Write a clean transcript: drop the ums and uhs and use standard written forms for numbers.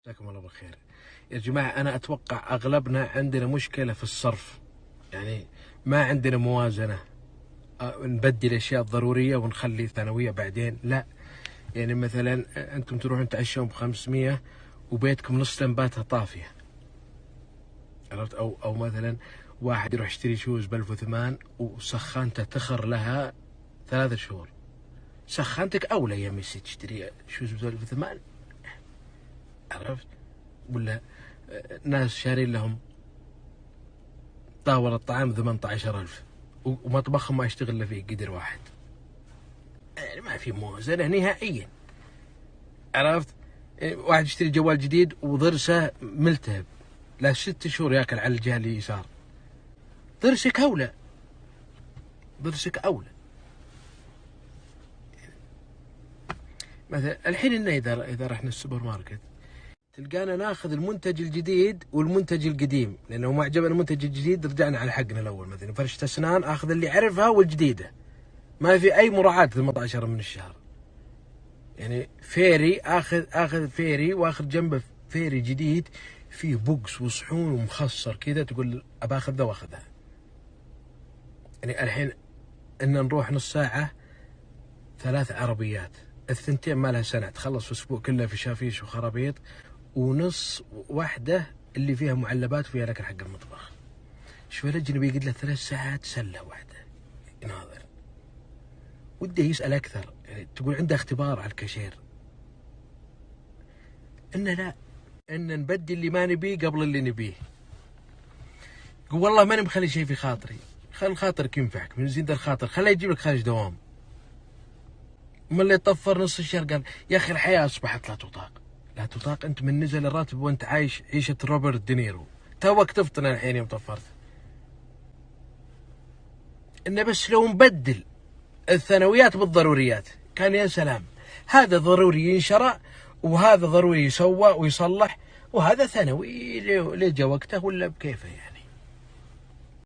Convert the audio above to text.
جزاكم الله بالخير. يا جماعة أنا أتوقع أغلبنا عندنا مشكلة في الصرف، يعني ما عندنا موازنة، نبدل الأشياء الضرورية ونخلي الثانوية بعدين. لا، يعني مثلا أنتم تروحون تعشون ب500 وبيتكم نص تنباتها طافية، عرفت؟ أو مثلا واحد يروح يشتري شوز ب1008 وسخانته تخر لها 3 شهور. سخانتك أولى يا ميسي تشتري شوز ب1008، عرفت؟ ولا ناس شارين لهم طاولة طعام 18,000 ومطبخهم ما يشتغل الا فيه قدر واحد. يعني ما في موازنة نهائيا، عرفت؟ واحد يشتري جوال جديد وضرسه ملتهب، لا 6 شهور ياكل على الجهة اليسار. ضرسك أولى، ضرسك أولى. مثلا الحين إنه إذا رحنا السوبر ماركت تلقانا ناخذ المنتج الجديد والمنتج القديم، لأنه ما عجبنا المنتج الجديد رجعنا على حقنا الأول. مثلا فرشة أسنان آخذ اللي عرفها والجديدة، ما في أي مراعاة 18 من الشهر. يعني فيري آخذ فيري وآخذ جنبه فيري جديد فيه بوكس وصحون ومخصر كذا، تقول أبى آخذ ذا وآخذها. يعني الحين إن نروح نص ساعة 3 عربيات، الثنتين ما لها سنة تخلص في أسبوع كله في شافيش وخرابيط، ونص واحدة اللي فيها معلبات وفيها لكن حق المطبخ. شوي الأجنبي يقعد له 3 ساعات سلة واحدة يناظر، وده يسأل أكثر. يعني تقول عنده اختبار على الكاشير. إن لا، إن نبدل اللي ما نبيه قبل اللي نبيه. يقول والله ماني مخلي شيء في خاطري. خل خاطرك ينفعك من زين ذا الخاطر، خليه يجيب لك خارج دوام. من اللي طفر نص الشهر قال يا أخي الحياة أصبحت لا تطاق. لا تطاق؟ أنت من نزل الراتب وأنت عايش عيشة روبرت دينيرو، توك تفطن الحين يوم طفرت. إنه بس لو نبدل الثانويات بالضروريات كان يا سلام. هذا ضروري ينشرع، وهذا ضروري يسوى ويصلح، وهذا ثانوي اللي جا وقته ولا بكيفه يعني.